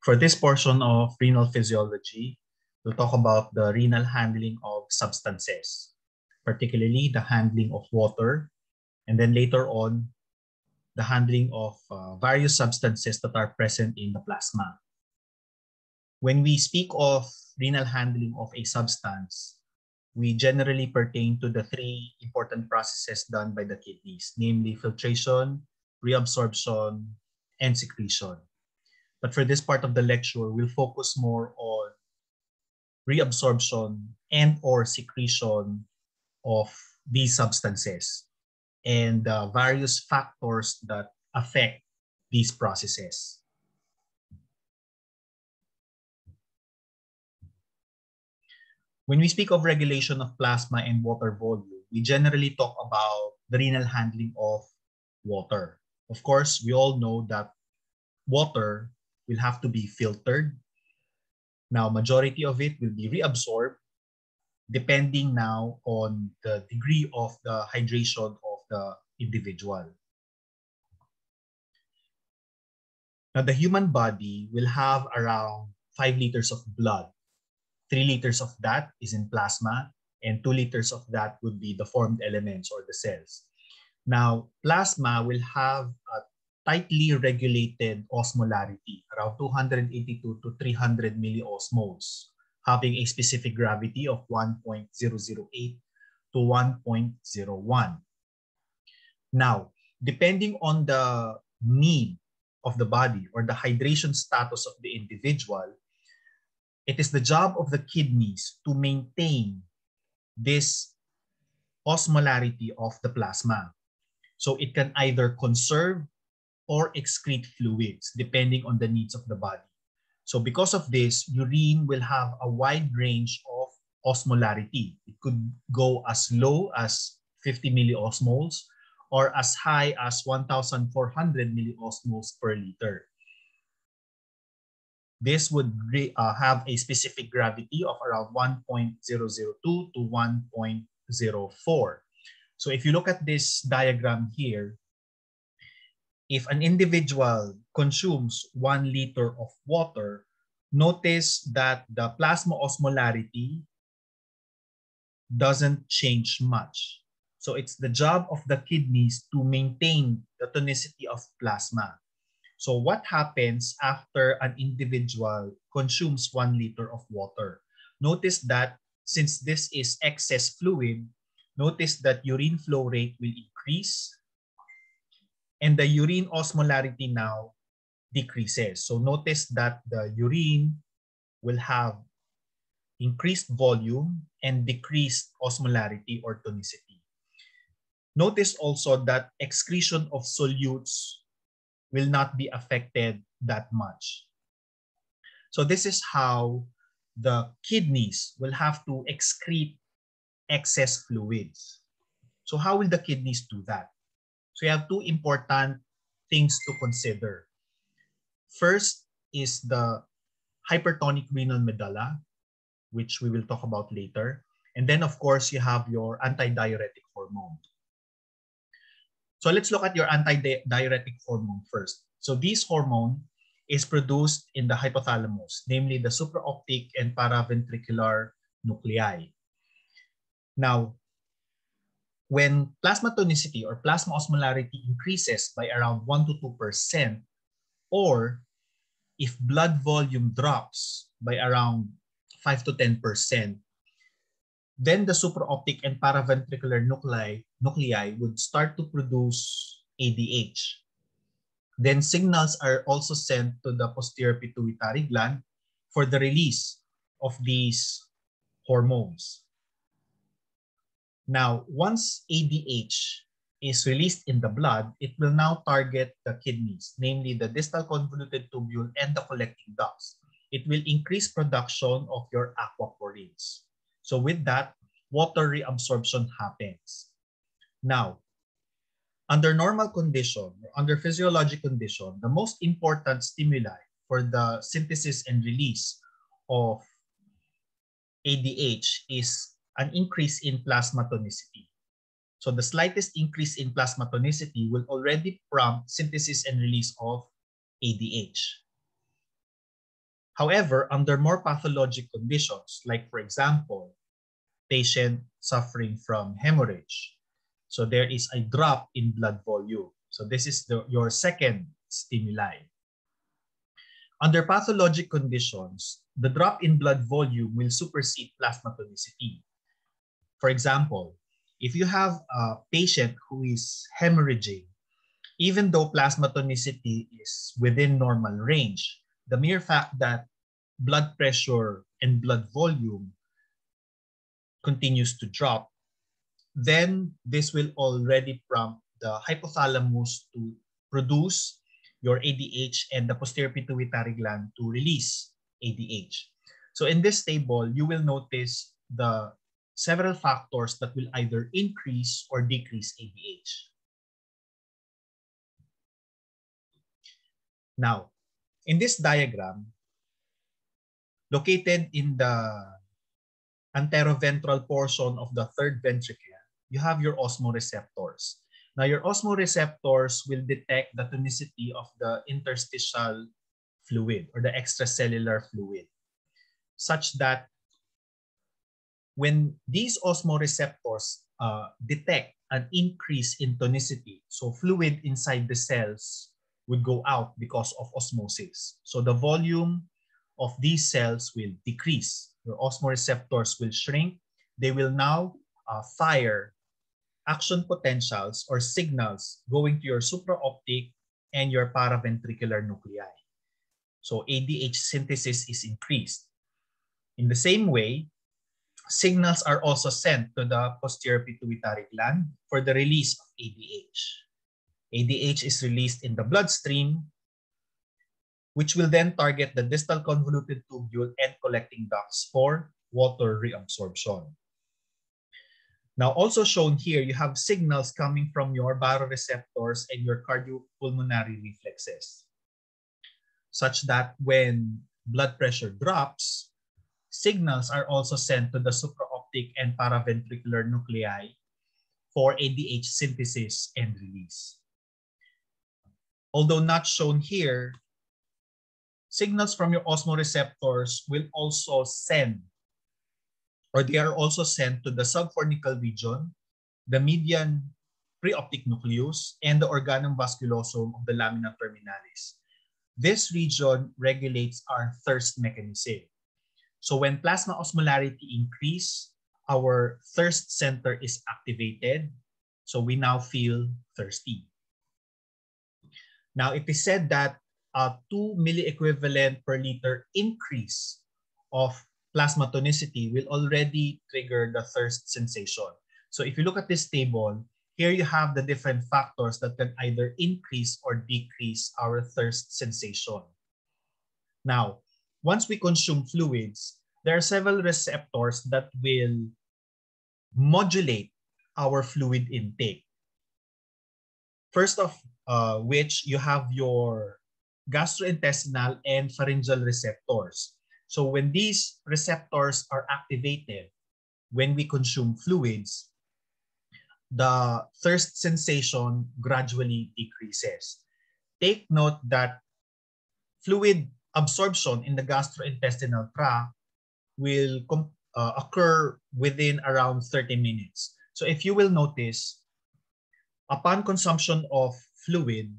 For this portion of renal physiology, we'll talk about the renal handling of substances, particularly the handling of water, and then later on, the handling of various substances that are present in the plasma. When we speak of renal handling of a substance, we generally pertain to the three important processes done by the kidneys, namely filtration, reabsorption, and secretion. But for this part of the lecture, we'll focus more on reabsorption and or secretion of these substances and various factors that affect these processes. When we speak of regulation of plasma and water volume, we generally talk about the renal handling of water. Of course, we all know that water will have to be filtered. Now, majority of it will be reabsorbed depending now on the degree of the hydration of the individual. Now, the human body will have around 5 liters of blood. 3 liters of that is in plasma, and 2 liters of that would be the formed elements or the cells. Now, plasma will have a tightly regulated osmolarity, around 282 to 300 milliosmoles, having a specific gravity of 1.008 to 1.01. Now, depending on the need of the body or the hydration status of the individual, it is the job of the kidneys to maintain this osmolarity of the plasma. So it can either conserve or excrete fluids depending on the needs of the body. So because of this, urine will have a wide range of osmolarity. It could go as low as 50 milliosmoles or as high as 1,400 milliosmoles per liter. This would have a specific gravity of around 1.002 to 1.04. So if you look at this diagram here, if an individual consumes 1 liter of water, notice that the plasma osmolarity doesn't change much. So it's the job of the kidneys to maintain the tonicity of plasma. So what happens after an individual consumes 1 liter of water? Notice that since this is excess fluid, notice that urine flow rate will increase and the urine osmolarity now decreases. So notice that the urine will have increased volume and decreased osmolarity or tonicity. Notice also that excretion of solutes will not be affected that much. So this is how the kidneys will have to excrete excess fluids. So how will the kidneys do that? So you have two important things to consider. First is the hypertonic renal medulla, which we will talk about later. And then of course you have your antidiuretic hormone. So let's look at your antidiuretic hormone first. So this hormone is produced in the hypothalamus, namely the supraoptic and paraventricular nuclei. Now, when plasma tonicity or plasma osmolarity increases by around 1 to 2%, or if blood volume drops by around 5 to 10%, then the supraoptic and paraventricular nuclei would start to produce ADH. Then signals are also sent to the posterior pituitary gland for the release of these hormones. Now, once ADH is released in the blood, it will now target the kidneys, namely the distal convoluted tubule and the collecting ducts. It will increase production of your aquaporins. So with that, water reabsorption happens. Now, under normal condition, or under physiologic condition, the most important stimuli for the synthesis and release of ADH is an increase in plasma tonicity. So the slightest increase in plasma tonicity will already prompt synthesis and release of ADH. However, under more pathologic conditions, like for example, patient suffering from hemorrhage, so there is a drop in blood volume. So this is your second stimuli. Under pathologic conditions, the drop in blood volume will supersede plasma tonicity. For example, if you have a patient who is hemorrhaging, even though plasma tonicity is within normal range, the mere fact that blood pressure and blood volume continues to drop, then this will already prompt the hypothalamus to produce your ADH and the posterior pituitary gland to release ADH. So in this table, you will notice the several factors that will either increase or decrease ADH. Now, in this diagram, located in the anteroventral portion of the third ventricle, you have your osmoreceptors. Now, your osmoreceptors will detect the tonicity of the interstitial fluid or the extracellular fluid, such that when these osmoreceptors detect an increase in tonicity, so fluid inside the cells would go out because of osmosis. So the volume of these cells will decrease. Your osmoreceptors will shrink. They will now fire action potentials or signals going to your supraoptic and your paraventricular nuclei. So ADH synthesis is increased. In the same way, signals are also sent to the posterior pituitary gland for the release of ADH. ADH is released in the bloodstream, which will then target the distal convoluted tubule and collecting ducts for water reabsorption. Now, also shown here, you have signals coming from your baroreceptors and your cardiopulmonary reflexes, such that when blood pressure drops, signals are also sent to the supraoptic and paraventricular nuclei for ADH synthesis and release. Although not shown here, signals from your osmoreceptors will also send, or they are also sent to the subfornical region, the median preoptic nucleus, and the organum vasculosum of the lamina terminalis. This region regulates our thirst mechanism. So when plasma osmolarity increase, our thirst center is activated, so we now feel thirsty. Now, it is said that a 2 milliequivalent per liter increase of plasma tonicity will already trigger the thirst sensation. So if you look at this table, here you have the different factors that can either increase or decrease our thirst sensation. Now, once we consume fluids, there are several receptors that will modulate our fluid intake. First of which you have your gastrointestinal and pharyngeal receptors. So when these receptors are activated, when we consume fluids, the thirst sensation gradually decreases. Take note that fluid absorption in the gastrointestinal tract will occur within around 30 minutes. So if you will notice, upon consumption of fluid,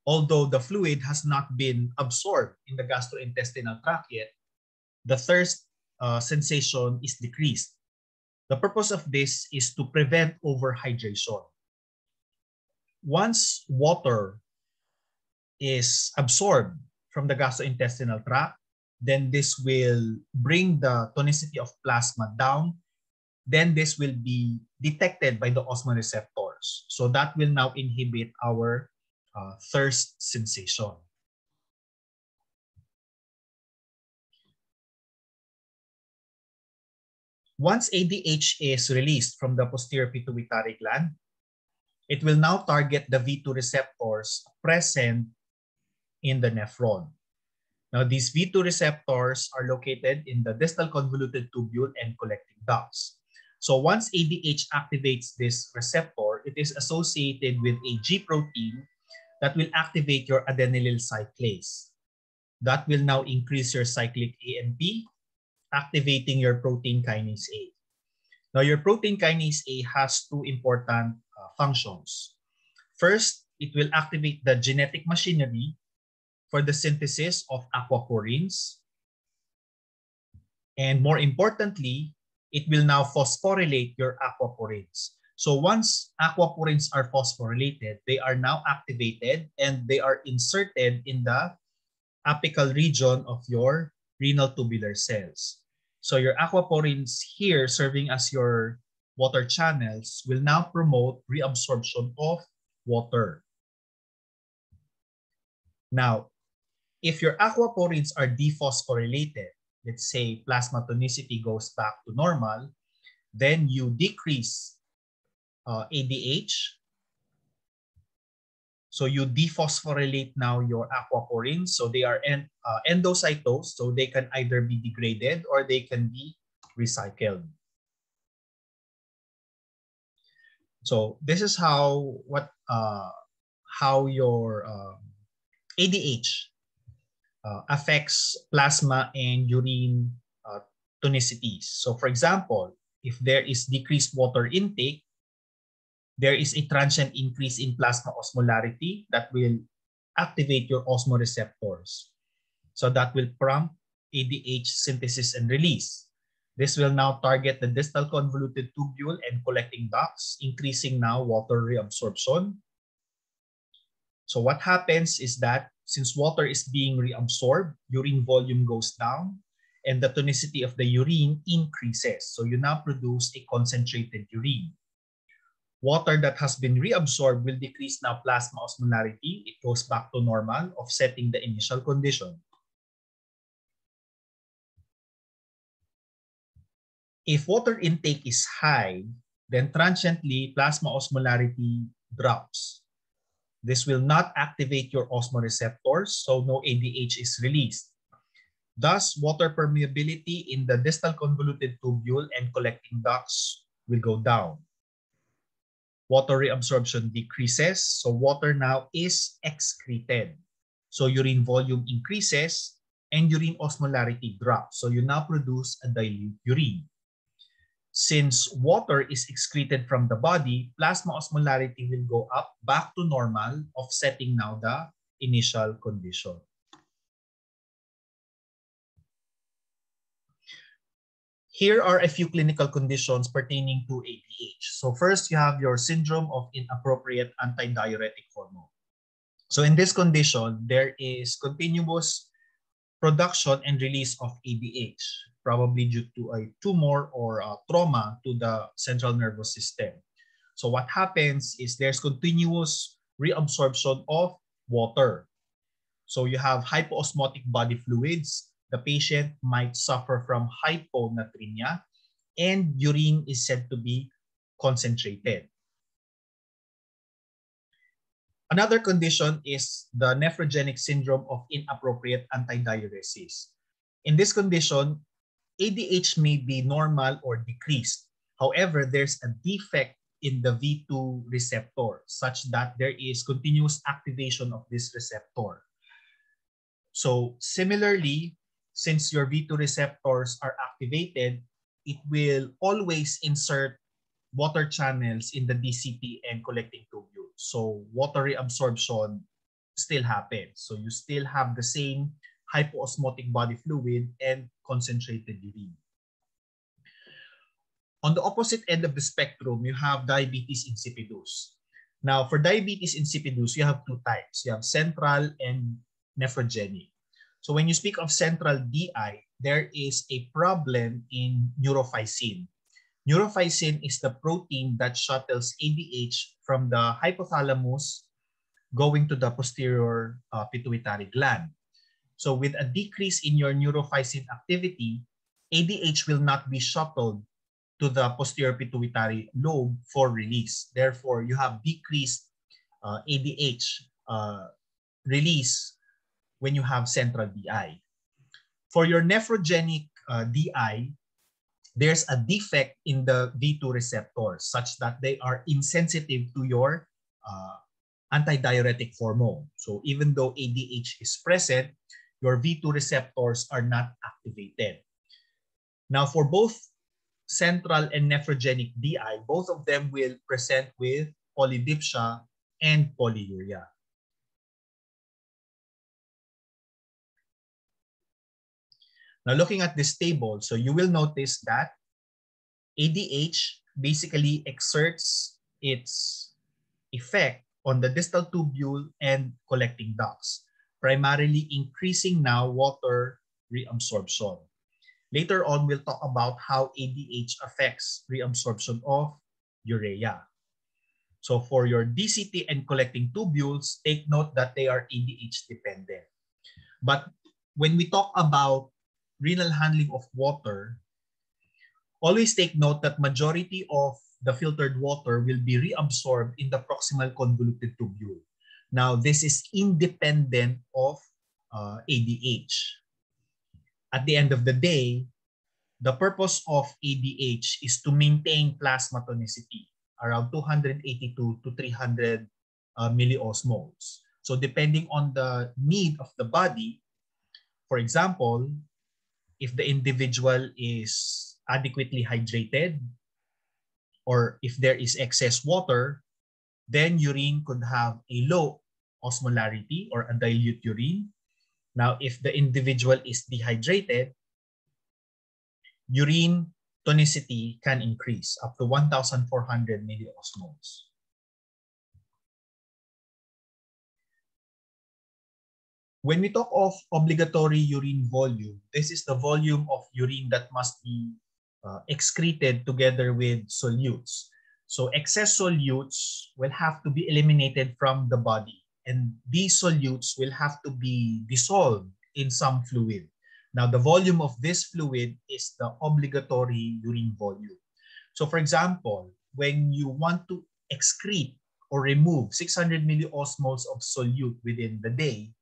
although the fluid has not been absorbed in the gastrointestinal tract yet, the thirst sensation is decreased. The purpose of this is to prevent overhydration. Once water is absorbed from the gastrointestinal tract, then this will bring the tonicity of plasma down. Then this will be detected by the osmoreceptors. So that will now inhibit our thirst sensation. Once ADH is released from the posterior pituitary gland, it will now target the V2 receptors present in the nephron. Now, these V2 receptors are located in the distal convoluted tubule and collecting ducts. So once ADH activates this receptor, it is associated with a G protein that will activate your adenylyl cyclase. That will now increase your cyclic AMP, activating your protein kinase A. Now, your protein kinase A has two important functions. First, it will activate the genetic machinery for the synthesis of aquaporins. And more importantly, it will now phosphorylate your aquaporins. So once aquaporins are phosphorylated, they are now activated and they are inserted in the apical region of your renal tubular cells. So your aquaporins here serving as your water channels will now promote reabsorption of water. Now, if your aquaporins are dephosphorylated, let's say plasma tonicity goes back to normal, then you decrease ADH. So you dephosphorylate now your aquaporins. So they are endocytosed, so they can either be degraded or they can be recycled. So this is how your ADH affects plasma and urine tonicities. So for example, if there is decreased water intake, there is a transient increase in plasma osmolarity that will activate your osmoreceptors. So that will prompt ADH synthesis and release. This will now target the distal convoluted tubule and collecting ducts, increasing now water reabsorption. So what happens is that since water is being reabsorbed, urine volume goes down and the tonicity of the urine increases. So you now produce a concentrated urine. Water that has been reabsorbed will decrease now plasma osmolarity. It goes back to normal, offsetting the initial condition. If water intake is high, then transiently plasma osmolarity drops. This will not activate your osmoreceptors, so no ADH is released. Thus, water permeability in the distal convoluted tubule and collecting ducts will go down. Water reabsorption decreases, so water now is excreted. So urine volume increases and urine osmolarity drops. So you now produce a dilute urine. Since water is excreted from the body, plasma osmolarity will go up back to normal, offsetting now the initial condition. Here are a few clinical conditions pertaining to ADH. So first, you have your syndrome of inappropriate antidiuretic hormone. So in this condition, there is continuous production and release of ADH, probably due to a tumor or a trauma to the central nervous system. So what happens is there's continuous reabsorption of water. So you have hypoosmotic body fluids. The patient might suffer from hyponatremia, and urine is said to be concentrated. Another condition is the nephrogenic syndrome of inappropriate antidiuresis. In this condition, ADH may be normal or decreased. However, there's a defect in the V2 receptor such that there is continuous activation of this receptor. So similarly, since your V2 receptors are activated, it will always insert water channels in the DCT and collecting tubule. So water reabsorption still happens. So you still have the same hypoosmotic body fluid and concentrated urine. On the opposite end of the spectrum, you have diabetes insipidus. Now, for diabetes insipidus, you have two types. You have central and nephrogenic. So when you speak of central DI, there is a problem in neurophysin. Neurophysin is the protein that shuttles ADH from the hypothalamus going to the posterior pituitary gland. So with a decrease in your neurophysin activity, ADH will not be shuttled to the posterior pituitary lobe for release. Therefore, you have decreased ADH release when you have central DI. For your nephrogenic DI, there's a defect in the V2 receptors such that they are insensitive to your antidiuretic hormone. So even though ADH is present, your V2 receptors are not activated. Now, for both central and nephrogenic DI, both of them will present with polydipsia and polyuria. Now, looking at this table, so you will notice that ADH basically exerts its effect on the distal tubule and collecting ducts, primarily increasing now water reabsorption. Later on, we'll talk about how ADH affects reabsorption of urea. So for your DCT and collecting tubules, take note that they are ADH dependent. But when we talk about renal handling of water, always take note that majority of the filtered water will be reabsorbed in the proximal convoluted tubule. Now, this is independent of ADH. At the end of the day, the purpose of ADH is to maintain plasma tonicity around 282 to 300 milliosmoles. So depending on the need of the body, for example, if the individual is adequately hydrated or if there is excess water, then urine could have a low osmolarity or a dilute urine. Now, if the individual is dehydrated, urine tonicity can increase up to 1,400 milliosmoles. When we talk of obligatory urine volume, this is the volume of urine that must be excreted together with solutes. So excess solutes will have to be eliminated from the body, and these solutes will have to be dissolved in some fluid. Now, the volume of this fluid is the obligatory urine volume. So for example, when you want to excrete or remove 600 milliosmoles of solute within the day,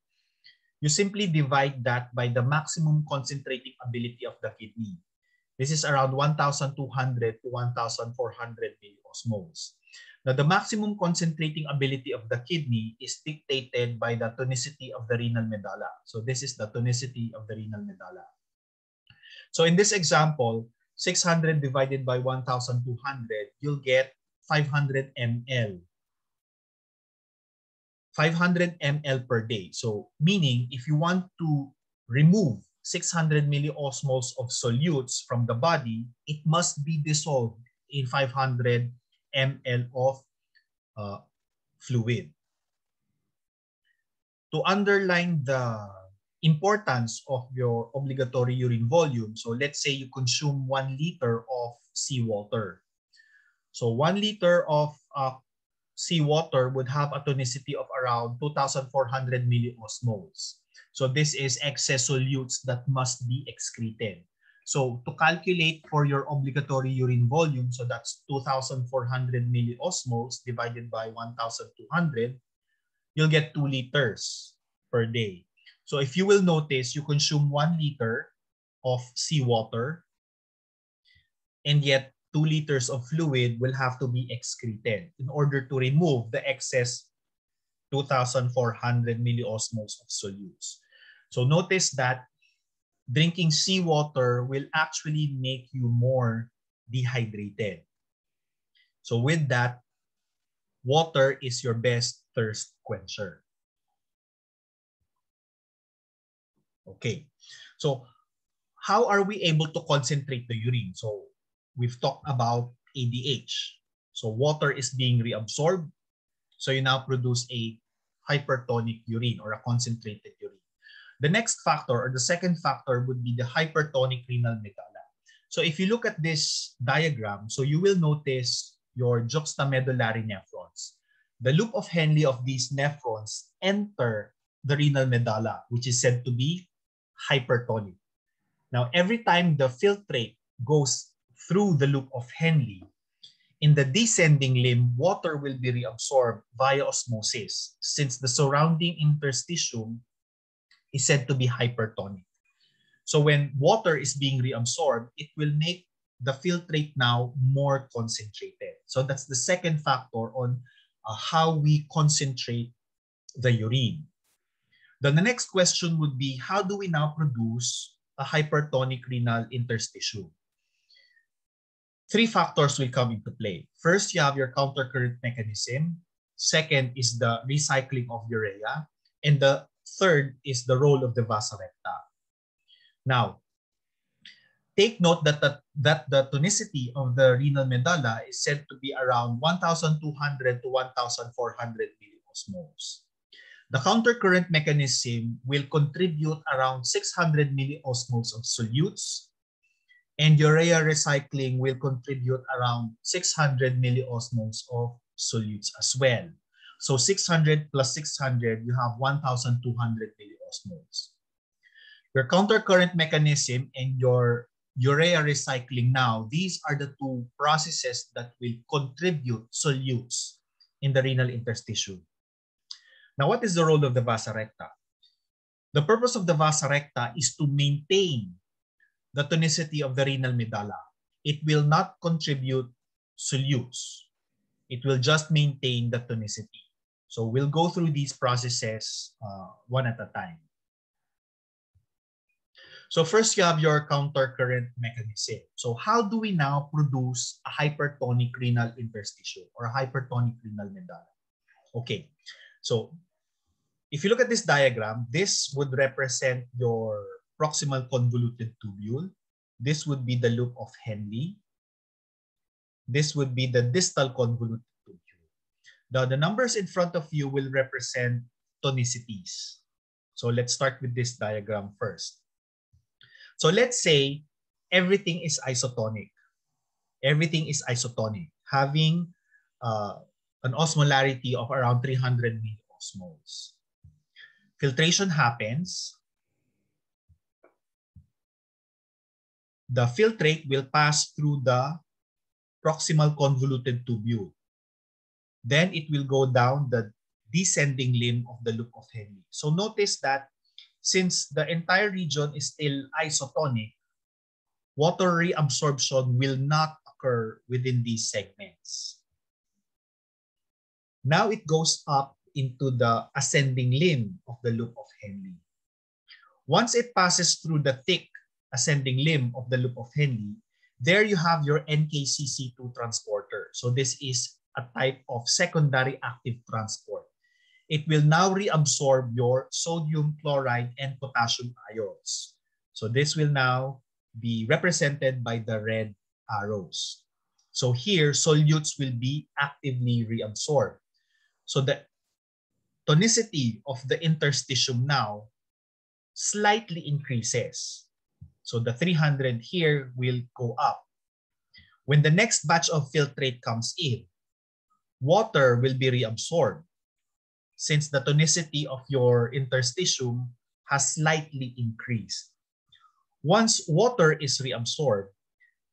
you simply divide that by the maximum concentrating ability of the kidney. This is around 1,200 to 1,400 milliosmoles. Now, the maximum concentrating ability of the kidney is dictated by the tonicity of the renal medulla. So this is the tonicity of the renal medulla. So in this example, 600 divided by 1,200, you'll get 500 ml. 500 ml per day. So meaning if you want to remove 600 milliosmoles of solutes from the body, it must be dissolved in 500 ml of fluid. To underline the importance of your obligatory urine volume, so let's say you consume 1 liter of seawater. So 1 liter of seawater would have a tonicity of around 2,400 milliosmoles. So this is excess solutes that must be excreted. So to calculate for your obligatory urine volume, so that's 2,400 milliosmoles divided by 1,200, you'll get 2 liters per day. So if you will notice, you consume 1 liter of seawater, and yet 2 liters of fluid will have to be excreted in order to remove the excess 2,400 milliosmoles of solutes. So notice that drinking seawater will actually make you more dehydrated. So with that, water is your best thirst quencher. Okay, so how are we able to concentrate the urine? So we've talked about ADH. So water is being reabsorbed. So you now produce a hypertonic urine or a concentrated urine. The next factor or the second factor would be the hypertonic renal medulla. So if you look at this diagram, so you will notice your juxtamedullary nephrons. The loop of Henle of these nephrons enter the renal medulla, which is said to be hypertonic. Now, every time the filtrate goes through the loop of Henle, in the descending limb, water will be reabsorbed via osmosis since the surrounding interstitium is said to be hypertonic. So when water is being reabsorbed, it will make the filtrate now more concentrated. So that's the second factor on how we concentrate the urine. Then the next question would be, how do we now produce a hypertonic renal interstitium? Three factors will come into play. First, you have your countercurrent mechanism. Second is the recycling of urea. And the third is the role of the vasa recta. Now, take note that the tonicity of the renal medulla is said to be around 1,200 to 1,400 milliosmoles. The countercurrent mechanism will contribute around 600 milliosmoles of solutes, and urea recycling will contribute around 600 milliosmoles of solutes as well. So 600 plus 600, you have 1,200 milliosmoles. Your countercurrent mechanism and your urea recycling now, these are the two processes that will contribute solutes in the renal interstitium. Now, what is the role of the vasa recta? The purpose of the vasa recta is to maintain the tonicity of the renal medulla. It will not contribute solutes. It will just maintain the tonicity. So we'll go through these processes one at a time. So first, you have your countercurrent mechanism. So how do we now produce a hypertonic renal interstitium or a hypertonic renal medulla? Okay, so if you look at this diagram, this would represent your proximal convoluted tubule. This would be the loop of Henle. This would be the distal convoluted tubule. Now, the numbers in front of you will represent tonicities. So let's start with this diagram first. So let's say everything is isotonic. Everything is isotonic, having an osmolarity of around 300 milliosmoles. Filtration happens. The filtrate will pass through the proximal convoluted tubule. Then it will go down the descending limb of the loop of Henle. So notice that since the entire region is still isotonic, water reabsorption will not occur within these segments. Now it goes up into the ascending limb of the loop of Henle. Once it passes through the thick ascending limb of the loop of Henle, there you have your NKCC2 transporter. So this is a type of secondary active transport. It will now reabsorb your sodium chloride and potassium ions. So this will now be represented by the red arrows. So here, solutes will be actively reabsorbed. So the tonicity of the interstitium now slightly increases. So the 300 here will go up. When the next batch of filtrate comes in, water will be reabsorbed since the tonicity of your interstitium has slightly increased. Once water is reabsorbed,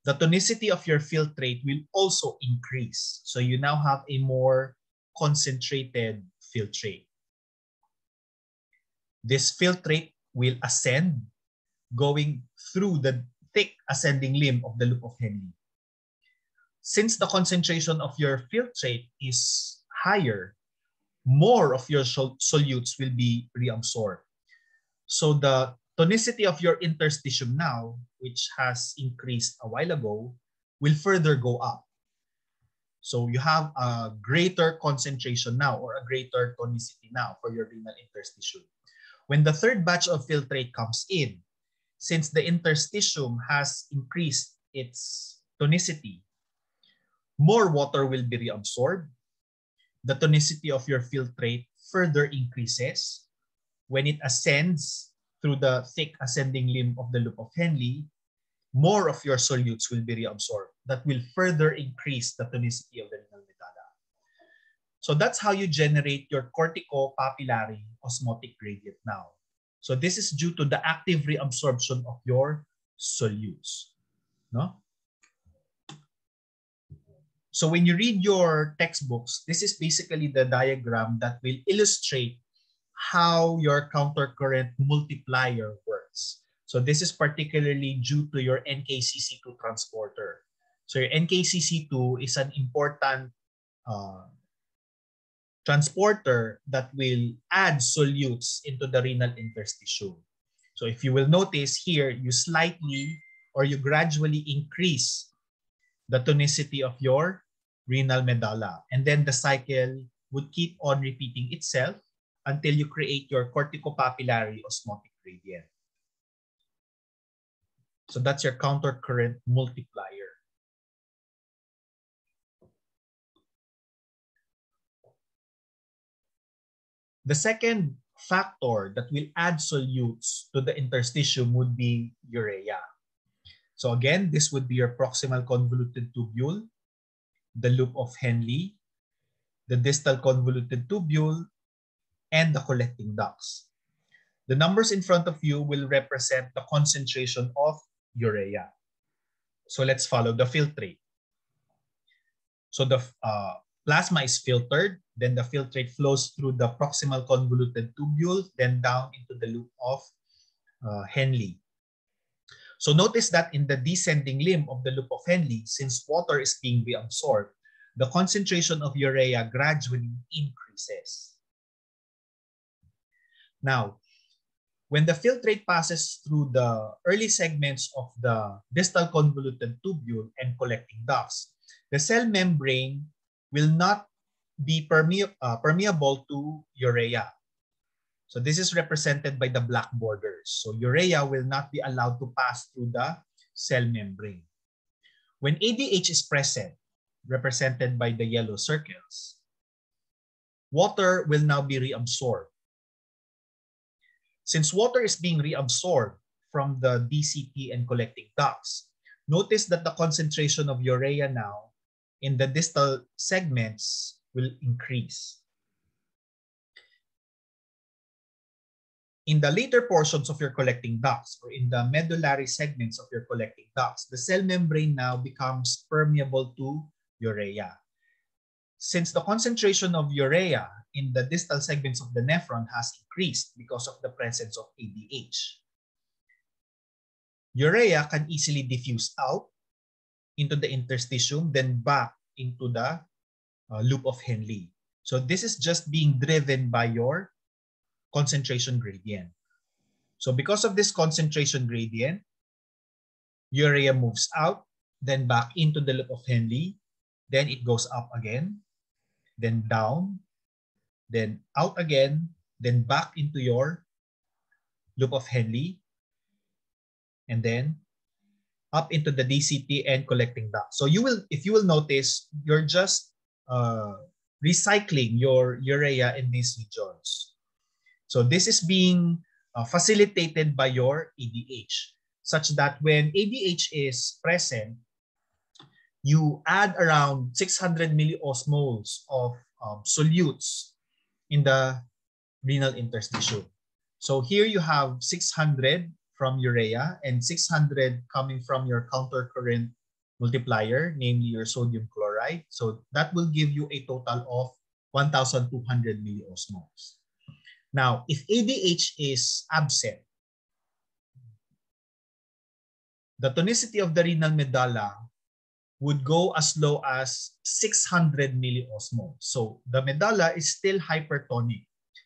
the tonicity of your filtrate will also increase. So you now have a more concentrated filtrate. This filtrate will ascend, going through the thick ascending limb of the loop of Henle. Since the concentration of your filtrate is higher, more of your solutes will be reabsorbed. So the tonicity of your interstitium now, which has increased a while ago, will further go up. So you have a greater concentration now or a greater tonicity now for your renal interstitium. When the third batch of filtrate comes in, since the interstitium has increased its tonicity, more water will be reabsorbed. The tonicity of your filtrate further increases. When it ascends through the thick ascending limb of the loop of Henle, more of your solutes will be reabsorbed. That will further increase the tonicity of the renal medulla. So that's how you generate your corticopapillary osmotic gradient now. So this is due to the active reabsorption of your solutes. No? So when you read your textbooks, this is basically the diagram that will illustrate how your countercurrent multiplier works. So this is particularly due to your NKCC2 transporter. So your NKCC2 is an important transporter that will add solutes into the renal interstitium. So if you will notice here, you slightly or you gradually increase the tonicity of your renal medulla. And then the cycle would keep on repeating itself until you create your corticopapillary osmotic gradient. So that's your countercurrent multiplier. The second factor that will add solutes to the interstitium would be urea. So again, this would be your proximal convoluted tubule, the loop of Henle, the distal convoluted tubule, and the collecting ducts. The numbers in front of you will represent the concentration of urea. So let's follow the filtrate. So the plasma is filtered, then the filtrate flows through the proximal convoluted tubule, then down into the loop of Henle. So notice that in the descending limb of the loop of Henle, since water is being reabsorbed, the concentration of urea gradually increases. Now, when the filtrate passes through the early segments of the distal convoluted tubule and collecting ducts, the cell membrane will not be permeable to urea. So this is represented by the black borders. So urea will not be allowed to pass through the cell membrane. When ADH is present, represented by the yellow circles, water will now be reabsorbed. Since water is being reabsorbed from the DCT and collecting ducts, notice that the concentration of urea now in the distal segments will increase. In the later portions of your collecting ducts or in the medullary segments of your collecting ducts, the cell membrane now becomes permeable to urea. Since the concentration of urea in the distal segments of the nephron has increased because of the presence of ADH, urea can easily diffuse out into the interstitium, then back into the loop of Henle. So this is just being driven by your concentration gradient. So because of this concentration gradient, urea moves out, then back into the loop of Henle, then it goes up again, then down, then out again, then back into your loop of Henle, and then up into the DCT and collecting duct. So you will, if you will notice, you're just recycling your urea in these regions. So this is being facilitated by your ADH, such that when ADH is present, you add around 600 milliosmoles of solutes in the renal interstitium. So here you have 600 from urea and 600 coming from your countercurrent multiplier, namely your sodium chloride. So that will give you a total of 1,200 milliosmoles. Now, if ADH is absent, the tonicity of the renal medulla would go as low as 600 milliosmoles. So the medulla is still hypertonic.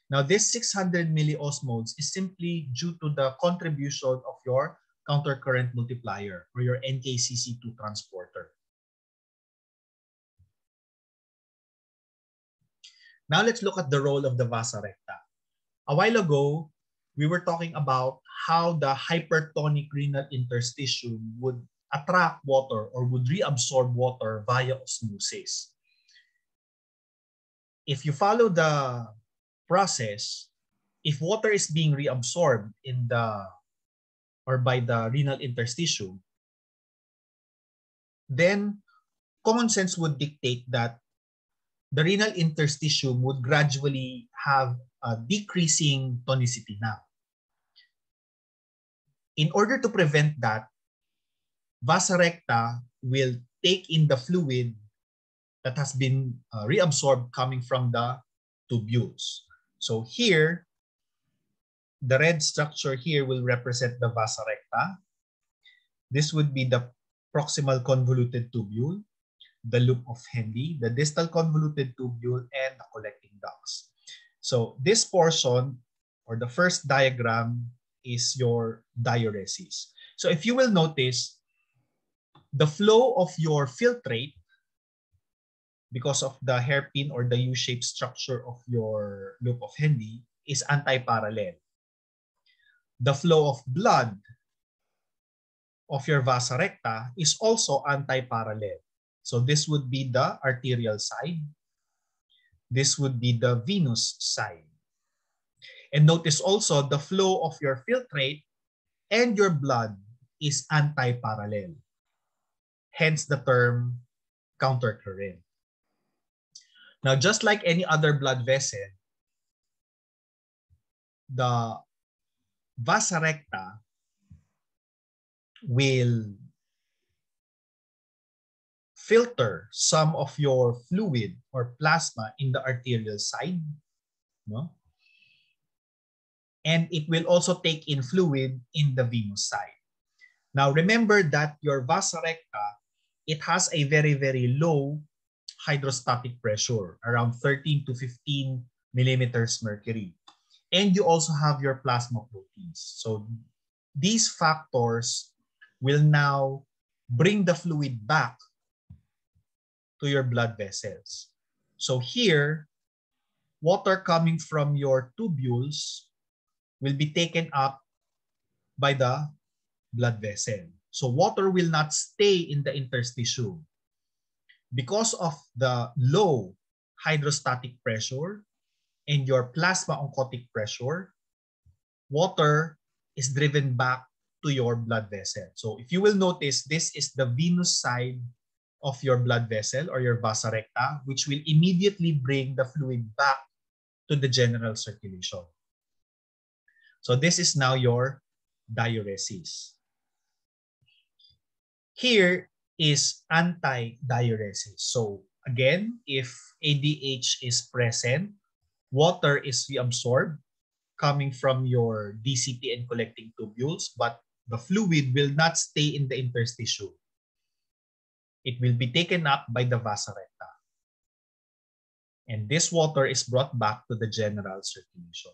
Now, this 600 milliosmoles is simply due to the contribution of your countercurrent multiplier or your NKCC2 transporter. Now, let's look at the role of the vasa recta. A while ago, we were talking about how the hypertonic renal interstitium would attract water or would reabsorb water via osmosis. If you follow the process, if water is being reabsorbed in the or by the renal interstitium, then common sense would dictate that the renal interstitium would gradually have a decreasing tonicity now. In order to prevent that, vasa recta will take in the fluid that has been reabsorbed coming from the tubules. So here, the red structure here will represent the vasa recta. This would be the proximal convoluted tubule. the loop of Henle, the distal convoluted tubule, and the collecting ducts. So this portion, or the first diagram, is your diuresis. So if you will notice, the flow of your filtrate, because of the hairpin or the U-shaped structure of your loop of Henle, is anti-parallel. The flow of blood of your vasa recta is also anti-parallel. So this would be the arterial side. This would be the venous side. And notice also the flow of your filtrate and your blood is anti-parallel. Hence the term countercurrent. Now, just like any other blood vessel, the vasa recta will filter some of your fluid or plasma in the arterial side, no? And it will also take in fluid in the venous side. Now, remember that your vasa recta, it has a very, very low hydrostatic pressure, around 13 to 15 millimeters mercury. And you also have your plasma proteins. So these factors will now bring the fluid back to your blood vessels. So here, water coming from your tubules will be taken up by the blood vessel. So water will not stay in the interstitium. Because of the low hydrostatic pressure and your plasma oncotic pressure, water is driven back to your blood vessel. So if you will notice, this is the venous side of your blood vessel or your vasa recta, which will immediately bring the fluid back to the general circulation. So this is now your diuresis. Here is anti-diuresis. So again, if ADH is present, water is reabsorbed coming from your DCT and collecting tubules, but the fluid will not stay in the interstitium. It will be taken up by the vasa recta. And this water is brought back to the general circulation.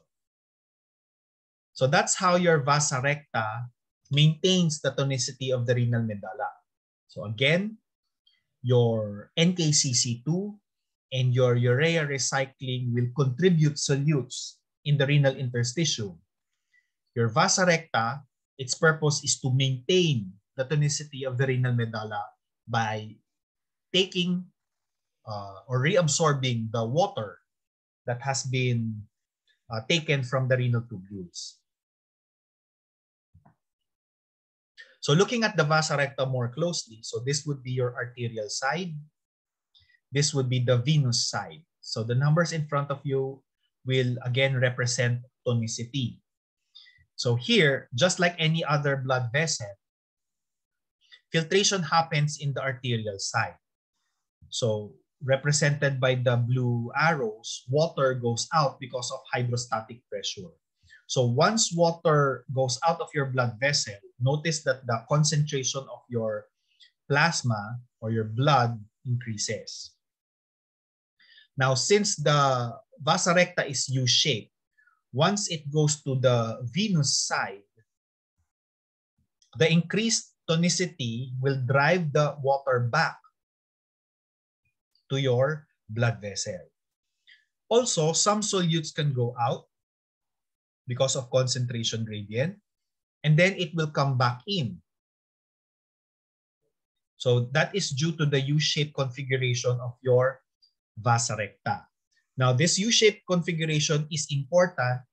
So that's how your vasa recta maintains the tonicity of the renal medulla. So again, your NKCC2 and your urea recycling will contribute solutes in the renal interstitium. Your vasa recta, its purpose is to maintain the tonicity of the renal medulla by taking or reabsorbing the water that has been taken from the renal tubules. So looking at the vasa recta more closely, so this would be your arterial side. This would be the venous side. So the numbers in front of you will again represent tonicity. So here, just like any other blood vessel, filtration happens in the arterial side. So represented by the blue arrows, water goes out because of hydrostatic pressure. So once water goes out of your blood vessel, notice that the concentration of your plasma or your blood increases. Now, since the vasa recta is U-shaped, once it goes to the venous side, the increased tonicity will drive the water back to your blood vessel. Also, some solutes can go out because of concentration gradient, and then it will come back in. So that is due to the U-shaped configuration of your vasa recta. Now, this U-shaped configuration is important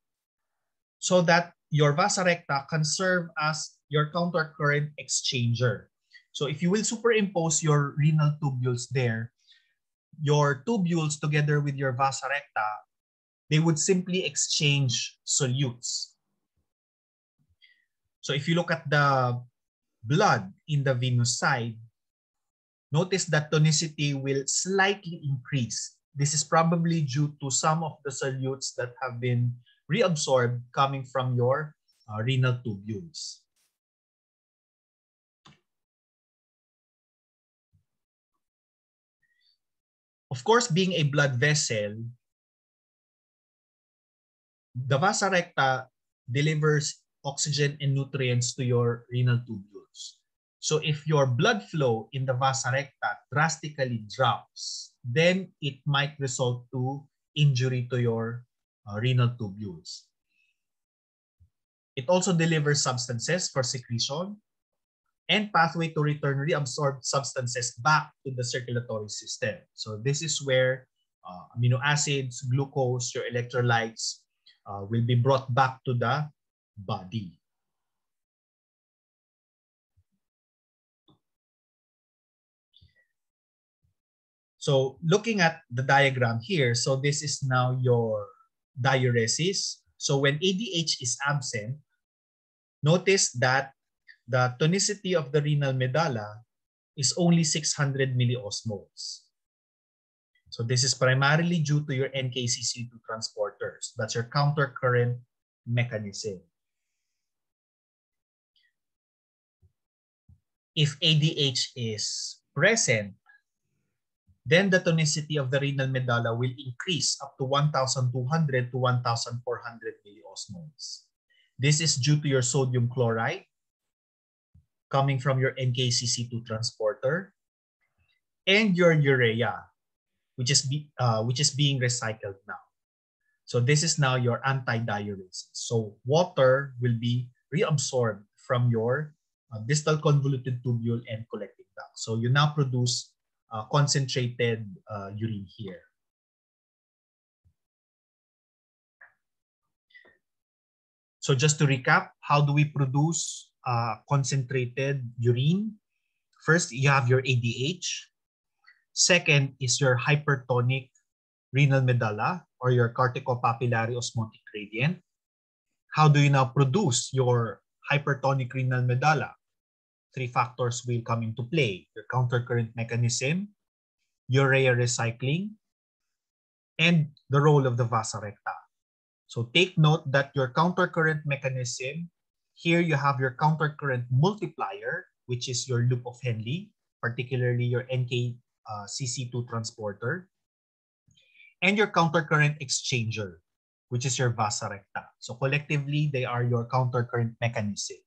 so that your vasa recta can serve as your countercurrent exchanger. So if you will superimpose your renal tubules there, your tubules together with your vasa recta, they would simply exchange solutes. So if you look at the blood in the venous side, notice that tonicity will slightly increase. This is probably due to some of the solutes that have been reabsorbed coming from your renal tubules. Of course, being a blood vessel, the vasa recta delivers oxygen and nutrients to your renal tubules. So if your blood flow in the vasa recta drastically drops, then it might result to injury to your renal tubules. It also delivers substances for secretion and pathway to return reabsorbed substances back to the circulatory system. So this is where amino acids, glucose, your electrolytes will be brought back to the body. So looking at the diagram here, so this is now your diuresis. So when ADH is absent, notice that the tonicity of the renal medulla is only 600 milliosmoles. So this is primarily due to your NKCC2 transporters. That's your countercurrent mechanism. If ADH is present, then the tonicity of the renal medulla will increase up to 1,200 to 1,400 milliosmoles. This is due to your sodium chloride coming from your NKCC2 transporter and your urea, which is being recycled now. So this is now your anti-diuresis. So water will be reabsorbed from your distal convoluted tubule and collecting duct. So you now produce concentrated urine here. So just to recap, how do we produce concentrated urine? First, you have your ADH. Second is your hypertonic renal medulla or your corticopapillary osmotic gradient. How do you now produce your hypertonic renal medulla? Three factors will come into play: your countercurrent mechanism, urea recycling, and the role of the vasa recta. So take note that your countercurrent mechanism, here you have your countercurrent multiplier, which is your loop of Henle, particularly your NKCC2 transporter, and your countercurrent exchanger, which is your vasa recta. So collectively, they are your countercurrent mechanism.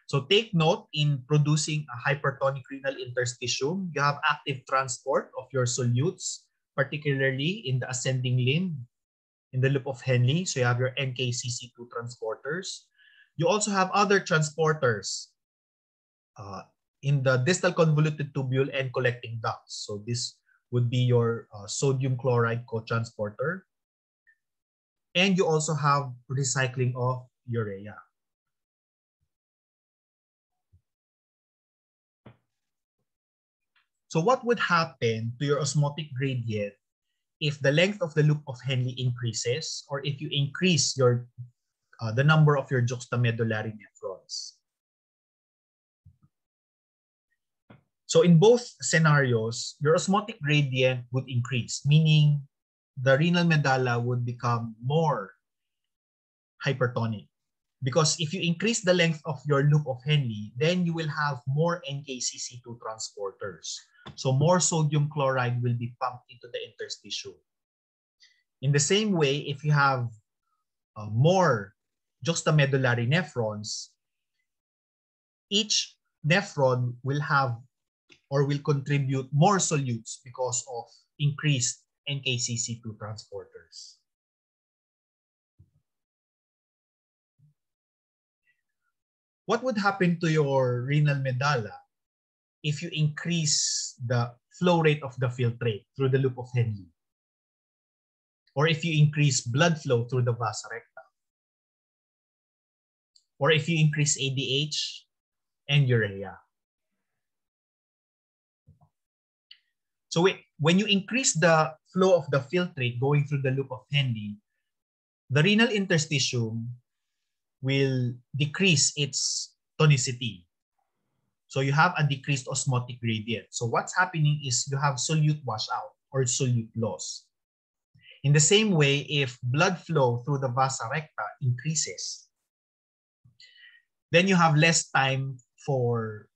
So take note, in producing a hypertonic renal interstitium, you have active transport of your solutes, particularly in the ascending limb, in the loop of Henle. So you have your NKCC2 transporters. You also have other transporters in the distal convoluted tubule and collecting ducts. So this would be your sodium chloride cotransporter. And you also have recycling of urea. So what would happen to your osmotic gradient if the length of the loop of Henle increases, or if you increase your the number of your juxtamedullary nephrons? So in both scenarios, your osmotic gradient would increase, meaning the renal medulla would become more hypertonic. Because if you increase the length of your loop of Henle, then you will have more NKCC2 transporters. So more sodium chloride will be pumped into the interstitium. In the same way, if you have more juxtamedullary nephrons, each nephron will have or will contribute more solutes because of increased NKCC2 transporters. What would happen to your renal medulla if you increase the flow rate of the filtrate through the loop of Henle? Or if you increase blood flow through the vasa recta? Or if you increase ADH and urea? So when you increase the flow of the filtrate going through the loop of Henle, the renal interstitium will decrease its tonicity. So you have a decreased osmotic gradient. So what's happening is you have solute washout or solute loss. In the same way, if blood flow through the vasa recta increases, then you have less time for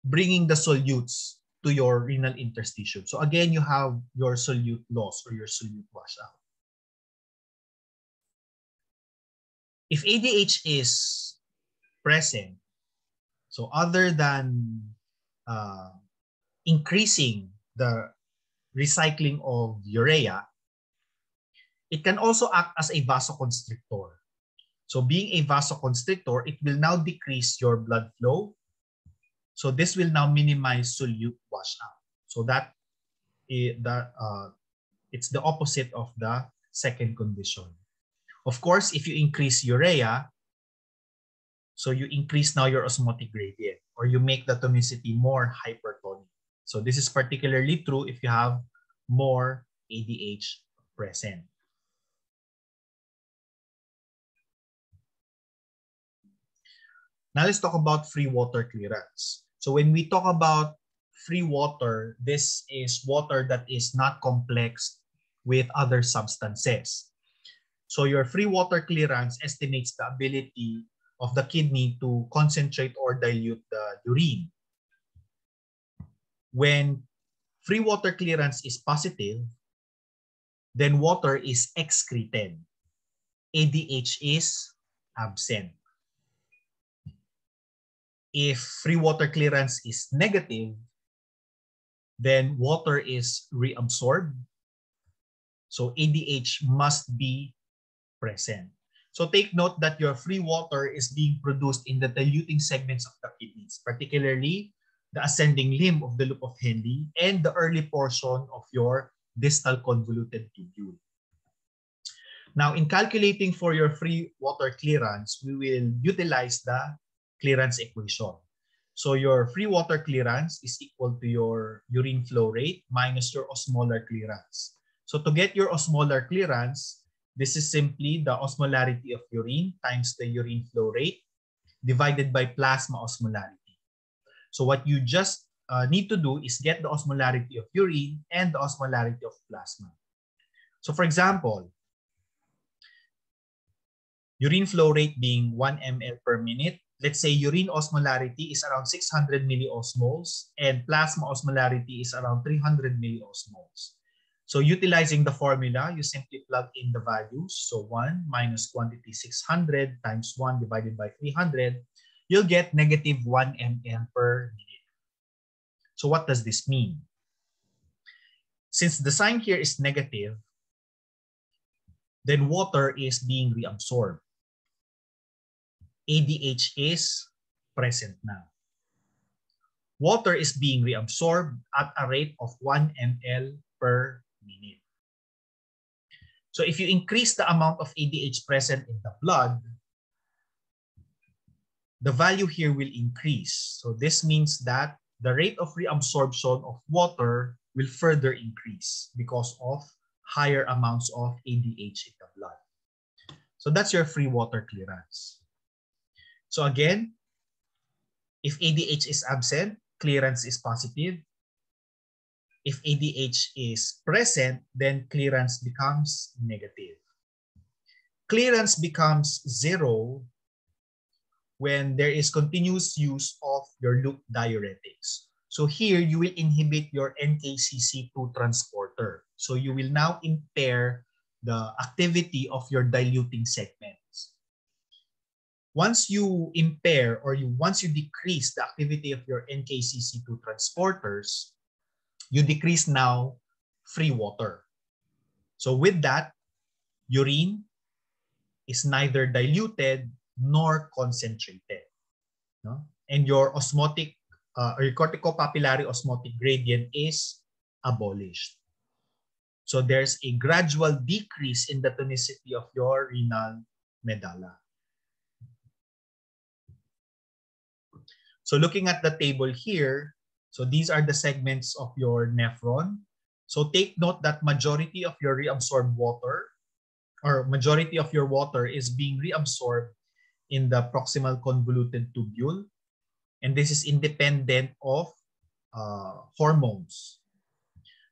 bringing the solutes to your renal interstitium. So again, you have your solute loss or your solute washout. If ADH is present, so other than increasing the recycling of urea, it can also act as a vasoconstrictor. So being a vasoconstrictor, it will now decrease your blood flow. So this will now minimize solute washout. So it's the opposite of the second condition. Of course, if you increase urea, so you increase now your osmotic gradient, or you make the tonicity more hypertonic. So this is particularly true if you have more ADH present. Now let's talk about free water clearance. So when we talk about free water, this is water that is not complexed with other substances. So your free water clearance estimates the ability of the kidney to concentrate or dilute the urine. When free water clearance is positive, then water is excreted. ADH is absent. If free water clearance is negative, then water is reabsorbed. So ADH must be present. So take note that your free water is being produced in the diluting segments of the kidneys, particularly the ascending limb of the loop of Henle and the early portion of your distal convoluted tubule. Now, in calculating for your free water clearance, we will utilize the clearance equation. So your free water clearance is equal to your urine flow rate minus your osmolar clearance. So to get your osmolar clearance, this is simply the osmolarity of urine times the urine flow rate divided by plasma osmolarity. So what you just need to do is get the osmolarity of urine and the osmolarity of plasma. So for example, urine flow rate being 1 ml per minute, let's say urine osmolarity is around 600 milliosmoles and plasma osmolarity is around 300 milliosmoles. So utilizing the formula, you simply plug in the values. So 1 minus quantity 600 times 1 divided by 300, you'll get negative 1 ml per minute. So what does this mean? Since the sign here is negative, then water is being reabsorbed. ADH is present now. Water is being reabsorbed at a rate of 1 ml per minute. So if you increase the amount of ADH present in the blood, the value here will increase. So this means that the rate of reabsorption of water will further increase because of higher amounts of ADH in the blood. So that's your free water clearance. So again, if ADH is absent, clearance is positive. If ADH is present, then clearance becomes negative. Clearance becomes zero when there is continuous use of your loop diuretics. So here you will inhibit your NKCC2 transporter. So you will now impair the activity of your diluting segments. Once you impair or once you decrease the activity of your NKCC2 transporters, you decrease now free water. So with that, urine is neither diluted nor concentrated. No? And your osmotic or your corticopapillary osmotic gradient is abolished. So there's a gradual decrease in the tonicity of your renal medulla. So looking at the table here, so these are the segments of your nephron. So take note that majority of your reabsorbed water or majority of your water is being reabsorbed in the proximal convoluted tubule. And this is independent of hormones.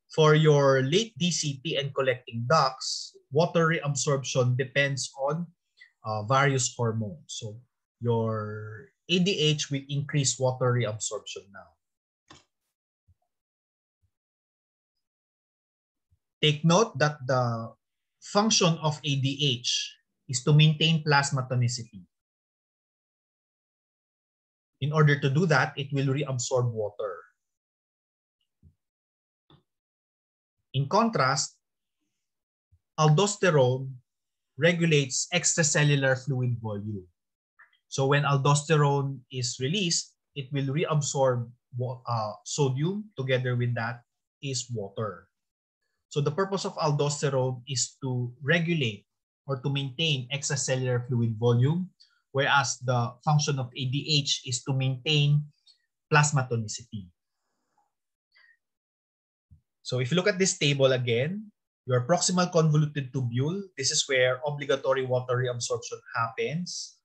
For your late DCT and collecting ducts, water reabsorption depends on various hormones. So your ADH will increase water reabsorption now. Take note that the function of ADH is to maintain plasma tonicity. In order to do that, it will reabsorb water. In contrast, aldosterone regulates extracellular fluid volume. So when aldosterone is released, it will reabsorb sodium. Together with that is water. So the purpose of aldosterone is to regulate or to maintain extracellular fluid volume, whereas the function of ADH is to maintain plasma tonicity. So if you look at this table again, your proximal convoluted tubule, this is where obligatory water reabsorption happens.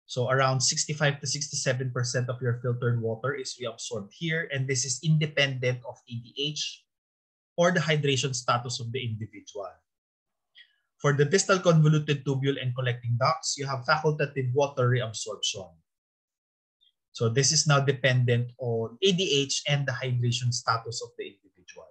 So around 65 to 67% of your filtered water is reabsorbed here, and this is independent of ADH or the hydration status of the individual. For the distal convoluted tubule and collecting ducts, you have facultative water reabsorption. So this is now dependent on ADH and the hydration status of the individual.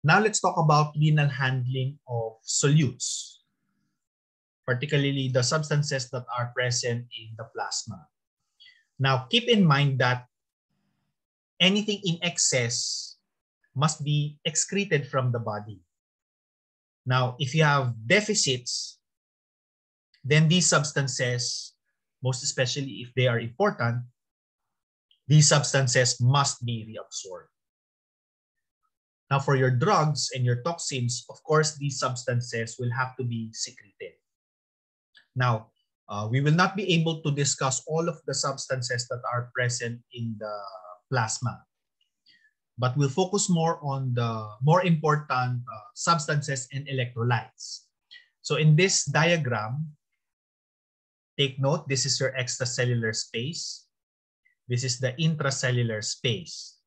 Now let's talk about renal handling of solutes, particularly the substances that are present in the plasma. Now keep in mind that anything in excess must be excreted from the body. Now, if you have deficits, then these substances, most especially if they are important, these substances must be reabsorbed. Now, for your drugs and your toxins, of course, these substances will have to be secreted. Now, we will not be able to discuss all of the substances that are present in the plasma, but we'll focus more on the more important substances and electrolytes. So in this diagram, take note, this is your extracellular space. This is the intracellular space.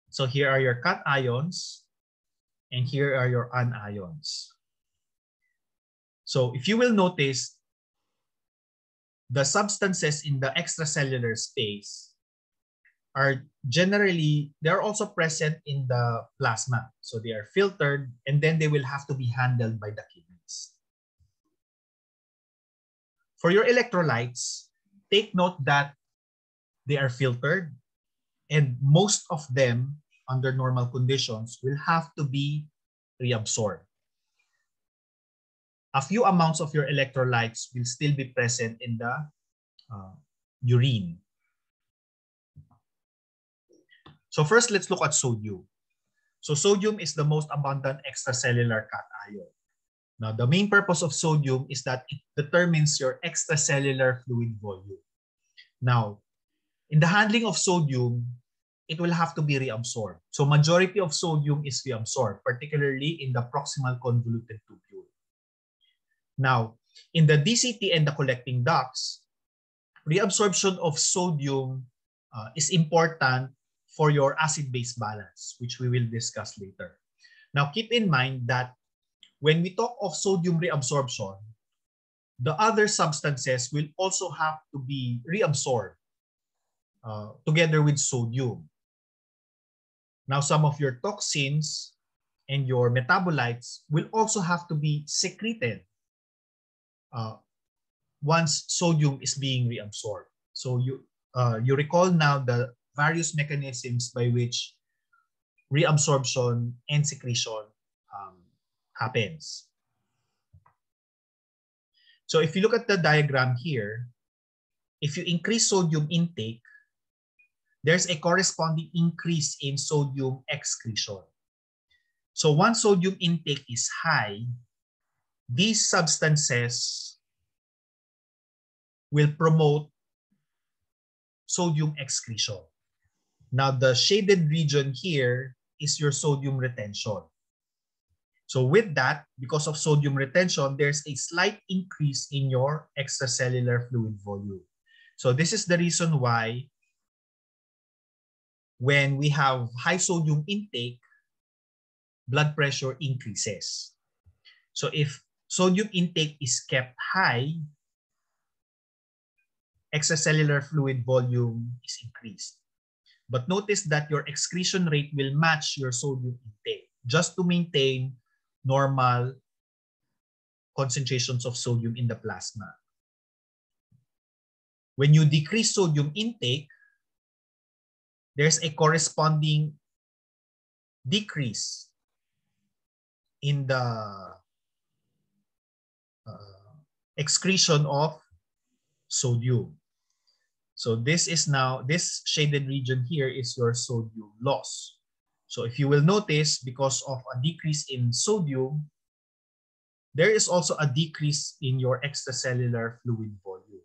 So here are your cations, and here are your anions. So if you will notice, the substances in the extracellular space are generally, they're also present in the plasma. So they are filtered, and then they will have to be handled by the kidneys. For your electrolytes, take note that they are filtered, and most of them, under normal conditions, will have to be reabsorbed. A few amounts of your electrolytes will still be present in the urine. So first, let's look at sodium. So sodium is the most abundant extracellular cation. Now, the main purpose of sodium is that it determines your extracellular fluid volume. Now, in the handling of sodium, it will have to be reabsorbed. So majority of sodium is reabsorbed, particularly in the proximal convoluted tubule. Now, in the DCT and the collecting ducts, reabsorption of sodium is important for your acid-base balance, which we will discuss later. Now, keep in mind that when we talk of sodium reabsorption, the other substances will also have to be reabsorbed together with sodium. Now, some of your toxins and your metabolites will also have to be secreted once sodium is being reabsorbed. So you recall now the various mechanisms by which reabsorption and secretion happens. So if you look at the diagram here, if you increase sodium intake, there's a corresponding increase in sodium excretion. So once sodium intake is high, these substances will promote sodium excretion. Now, the shaded region here is your sodium retention. So with that, because of sodium retention, there's a slight increase in your extracellular fluid volume. So this is the reason why when we have high sodium intake, blood pressure increases. So if sodium intake is kept high, extracellular fluid volume is increased. But notice that your excretion rate will match your sodium intake just to maintain normal concentrations of sodium in the plasma. When you decrease sodium intake, there's a corresponding decrease in the excretion of sodium. So this is now, this shaded region here is your sodium loss. So if you will notice, because of a decrease in sodium, there is also a decrease in your extracellular fluid volume.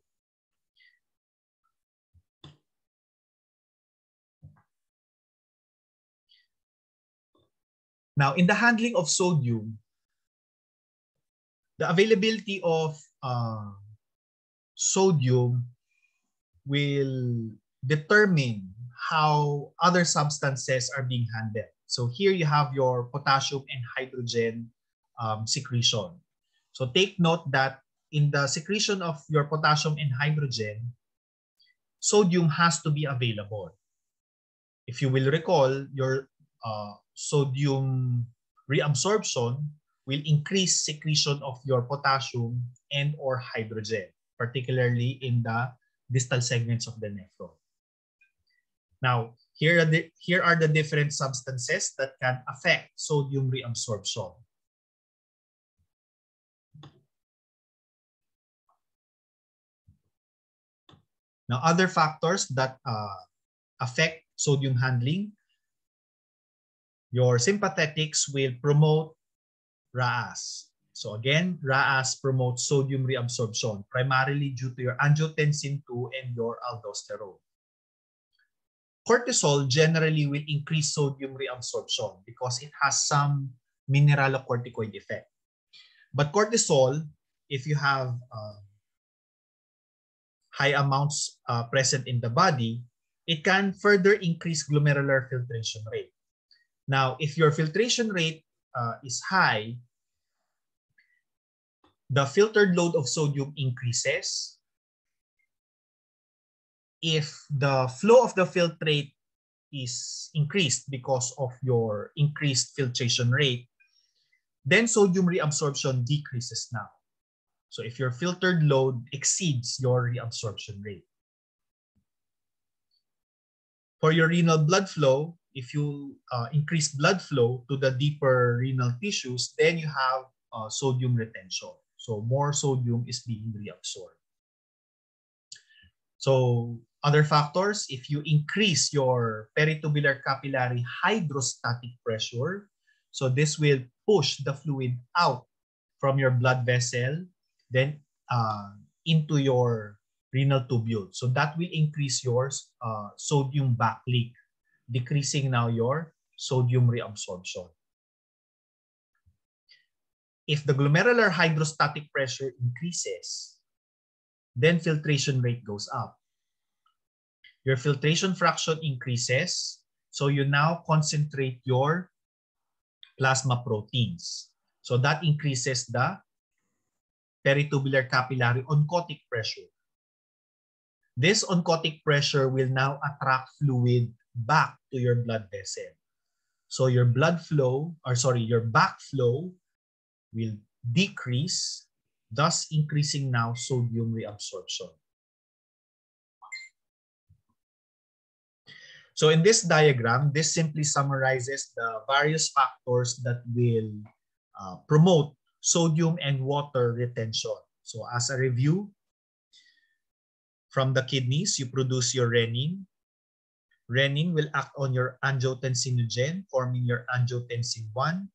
Now, in the handling of sodium, the availability of sodium will determine how other substances are being handled. So here you have your potassium and hydrogen secretion. So take note that in the secretion of your potassium and hydrogen, sodium has to be available. If you will recall, your sodium reabsorption will increase secretion of your potassium and or hydrogen, particularly in the distal segments of the nephron. Now, here are the different substances that can affect sodium reabsorption. Now, other factors that affect sodium handling, your sympathetics will promote RAAS. So again, RAAS promotes sodium reabsorption, primarily due to your angiotensin II and your aldosterone. Cortisol generally will increase sodium reabsorption because it has some mineralocorticoid effect. But cortisol, if you have high amounts present in the body, it can further increase glomerular filtration rate. Now, if your filtration rate is high, the filtered load of sodium increases. If the flow of the filtrate is increased because of your increased filtration rate, then sodium reabsorption decreases now. So if your filtered load exceeds your reabsorption rate. For your renal blood flow, if you increase blood flow to the deeper renal tissues, then you have sodium retention. So more sodium is being reabsorbed. So other factors, if you increase your peritubular capillary hydrostatic pressure, so this will push the fluid out from your blood vessel, then into your renal tubule. So that will increase your sodium backleak, decreasing now your sodium reabsorption. If the glomerular hydrostatic pressure increases, then filtration rate goes up. Your filtration fraction increases, so you now concentrate your plasma proteins. So that increases the peritubular capillary oncotic pressure. This oncotic pressure will now attract fluid back to your blood vessel. So your blood flow, or sorry, your backflow will decrease, thus increasing now sodium reabsorption. So in this diagram, this simply summarizes the various factors that will promote sodium and water retention. So as a review, from the kidneys, you produce your renin. Renin will act on your angiotensinogen, forming your angiotensin 1.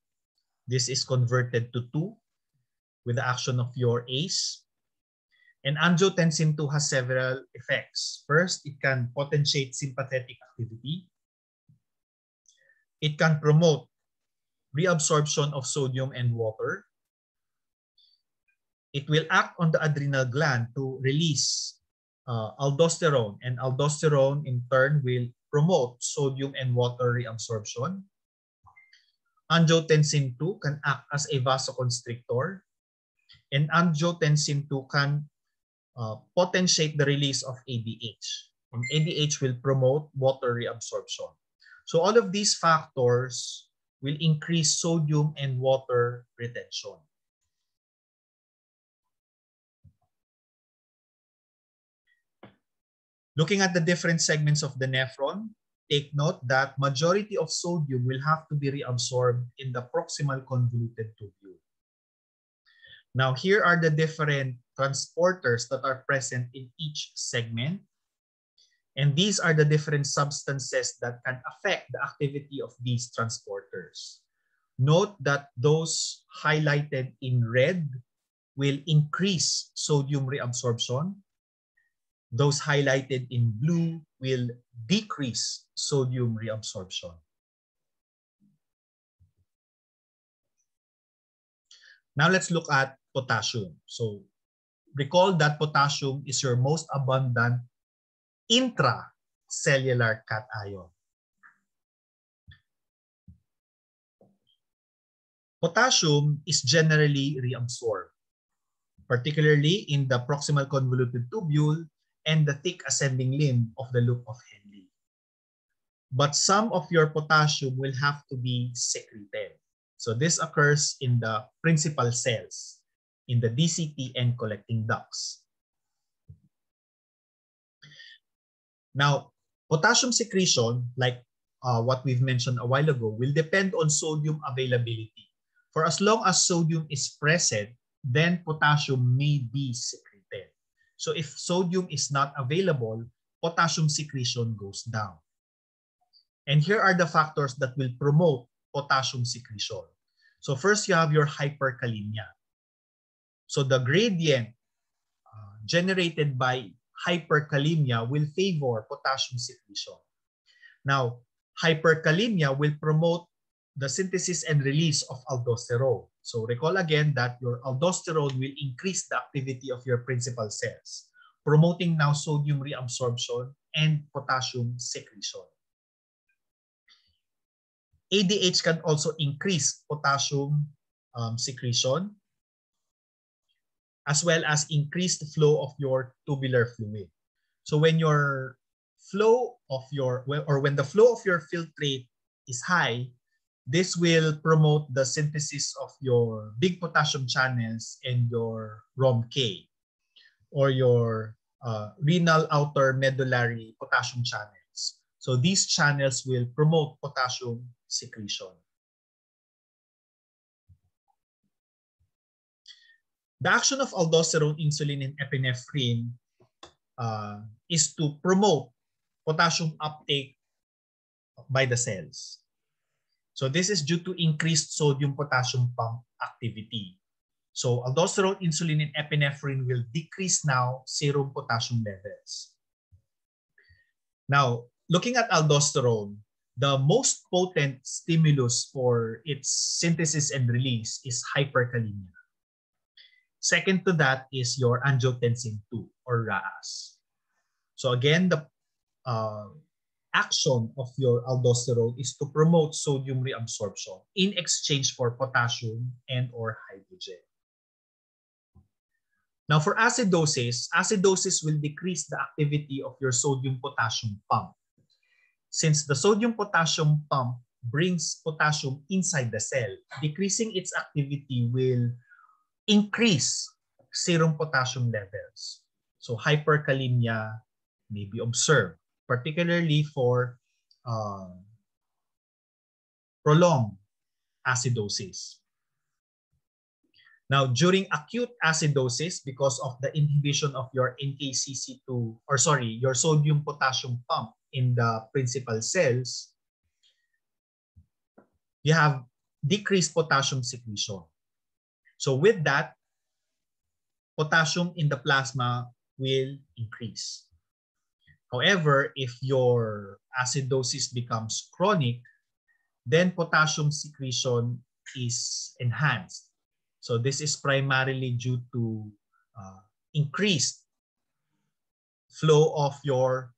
This is converted to 2 with the action of your ACE. And angiotensin 2 has several effects. First, it can potentiate sympathetic activity. It can promote reabsorption of sodium and water. It will act on the adrenal gland to release aldosterone, and aldosterone in turn will promote sodium and water reabsorption. Angiotensin 2 can act as a vasoconstrictor, and angiotensin 2 can potentiate the release of ADH. And ADH will promote water reabsorption. So all of these factors will increase sodium and water retention. Looking at the different segments of the nephron, take note that majority of sodium will have to be reabsorbed in the proximal convoluted tubule. Now, here are the different transporters that are present in each segment. And these are the different substances that can affect the activity of these transporters. Note that those highlighted in red will increase sodium reabsorption. Those highlighted in blue will decrease sodium reabsorption. Now let's look at potassium. So recall that potassium is your most abundant intracellular cation. Potassium is generally reabsorbed, particularly in the proximal convoluted tubule and the thick ascending limb of the loop of Henle. But some of your potassium will have to be secreted. So this occurs in the principal cells, in the DCT and collecting ducts. Now, potassium secretion, like what we've mentioned a while ago, will depend on sodium availability. For as long as sodium is present, then potassium may be secreted. So if sodium is not available, potassium secretion goes down. And here are the factors that will promote potassium secretion. So first, you have your hyperkalemia. So the gradient generated by hyperkalemia will favor potassium secretion. Now, hyperkalemia will promote the synthesis and release of aldosterone. So recall again that your aldosterone will increase the activity of your principal cells, promoting now sodium reabsorption and potassium secretion. ADH can also increase potassium secretion, as well as increase the flow of your tubular fluid. So when your flow of your, or when the flow of your filtrate is high, this will promote the synthesis of your big potassium channels and your ROMK, or your renal outer medullary potassium channels. So these channels will promote potassium secretion. The action of aldosterone, insulin, and epinephrine is to promote potassium uptake by the cells. So this is due to increased sodium-potassium pump activity. So aldosterone, insulin, and epinephrine will decrease now serum potassium levels. Now, looking at aldosterone, the most potent stimulus for its synthesis and release is hyperkalemia. Second to that is your angiotensin II, or RAAS. So again, the action of your aldosterone is to promote sodium reabsorption in exchange for potassium and or hydrogen. Now for acidosis will decrease the activity of your sodium-potassium pump. Since the sodium-potassium pump brings potassium inside the cell, decreasing its activity will increase serum potassium levels. So hyperkalemia may be observed, particularly for prolonged acidosis. Now, during acute acidosis, because of the inhibition of your NKCC2, or sorry, your sodium-potassium pump in the principal cells, you have decreased potassium secretion. So with that, potassium in the plasma will increase. However, if your acidosis becomes chronic, then potassium secretion is enhanced. So this is primarily due to increased flow of your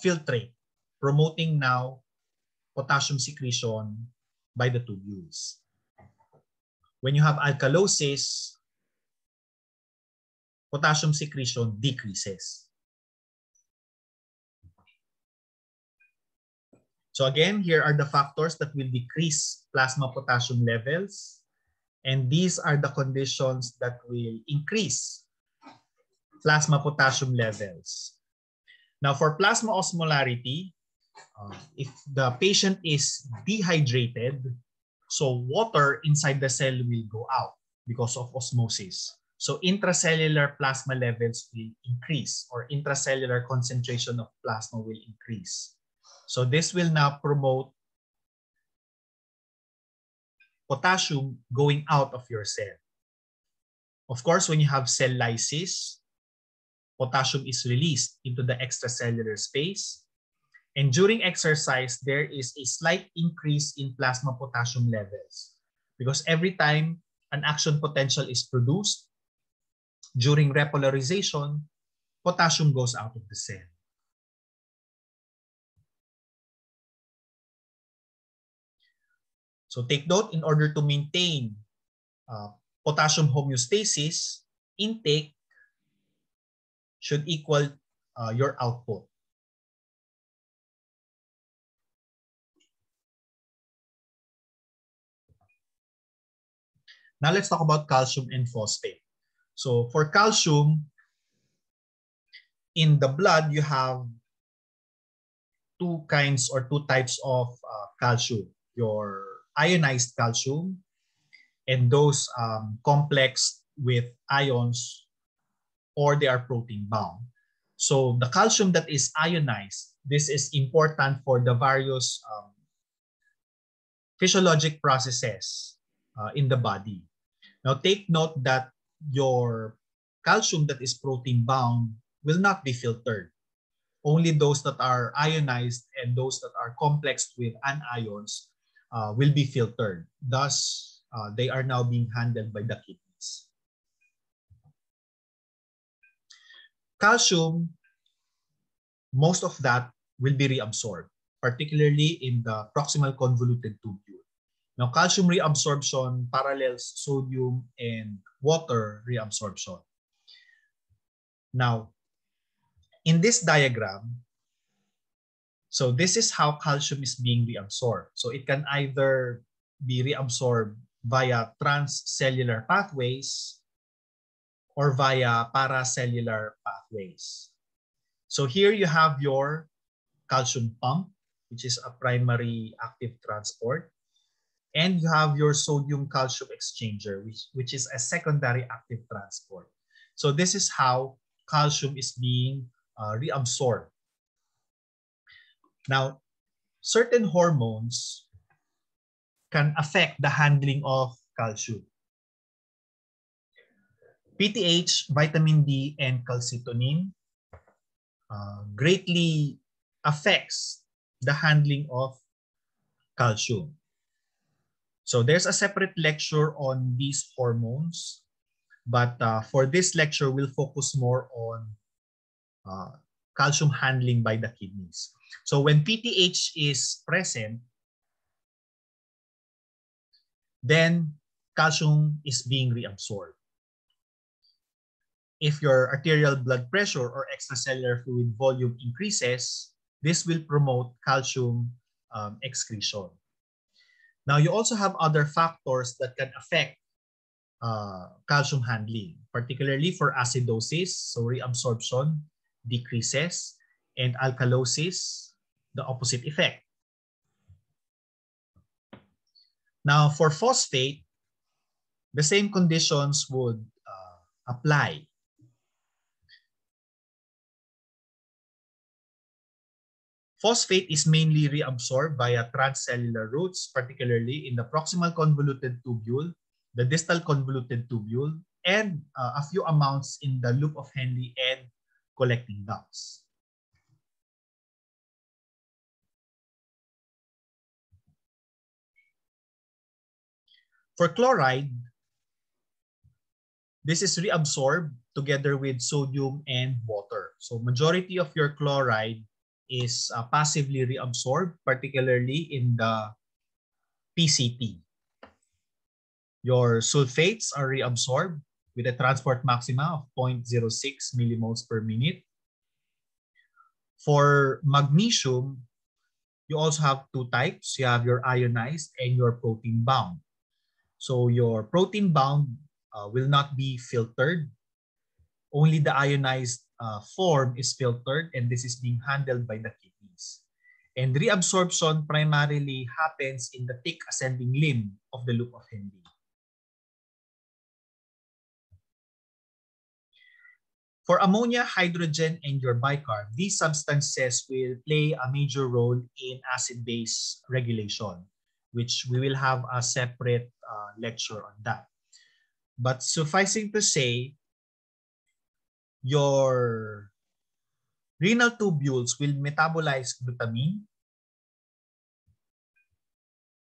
filtrate, promoting now potassium secretion by the tubules. When you have alkalosis, potassium secretion decreases. So again, here are the factors that will decrease plasma potassium levels. And these are the conditions that will increase plasma potassium levels. Now for plasma osmolarity, if the patient is dehydrated, so water inside the cell will go out because of osmosis. So intracellular plasma levels will increase, or intracellular concentration of plasma will increase. So this will now promote potassium going out of your cell. Of course, when you have cell lysis, potassium is released into the extracellular space. And during exercise, there is a slight increase in plasma potassium levels because every time an action potential is produced during repolarization, potassium goes out of the cell. So take note, in order to maintain potassium homeostasis, intake should equal your output. Now let's talk about calcium and phosphate. So for calcium, in the blood, you have two kinds or two types of calcium. Your ionized calcium and those complex with ions, or they are protein bound. So the calcium that is ionized, this is important for the various physiologic processes in the body. Now take note that your calcium that is protein bound will not be filtered. Only those that are ionized and those that are complexed with anions will be filtered. Thus, they are now being handled by the kidneys. Calcium, most of that will be reabsorbed, particularly in the proximal convoluted tubule. Now, calcium reabsorption parallels sodium and water reabsorption. Now, in this diagram, so this is how calcium is being reabsorbed. So it can either be reabsorbed via transcellular pathways or via paracellular pathways. So here you have your calcium pump, which is a primary active transport. And you have your sodium calcium exchanger, which is a secondary active transport. So this is how calcium is being reabsorbed. Now, certain hormones can affect the handling of calcium. PTH, vitamin D, and calcitonin greatly affects the handling of calcium. So there's a separate lecture on these hormones, but for this lecture, we'll focus more on calcium handling by the kidneys. So when PTH is present, then calcium is being reabsorbed. If your arterial blood pressure or extracellular fluid volume increases, this will promote calcium excretion. Now, you also have other factors that can affect calcium handling, particularly for acidosis, so reabsorption decreases, and alkalosis, the opposite effect. Now, for phosphate, the same conditions would apply. Phosphate is mainly reabsorbed via transcellular routes, particularly in the proximal convoluted tubule, the distal convoluted tubule, and a few amounts in the loop of Henle and collecting ducts. For chloride, this is reabsorbed together with sodium and water. So majority of your chloride is passively reabsorbed, particularly in the PCT. Your sulfates are reabsorbed, with a transport maxima of 0.06 millimoles per minute. For magnesium, you also have two types. You have your ionized and your protein bound. So your protein bound will not be filtered. Only the ionized form is filtered, and this is being handled by the kidneys. And reabsorption primarily happens in the thick ascending limb of the loop of Henle. For ammonia, hydrogen, and your bicarb, these substances will play a major role in acid-base regulation, which we will have a separate lecture on that. But sufficing to say, your renal tubules will metabolize glutamine,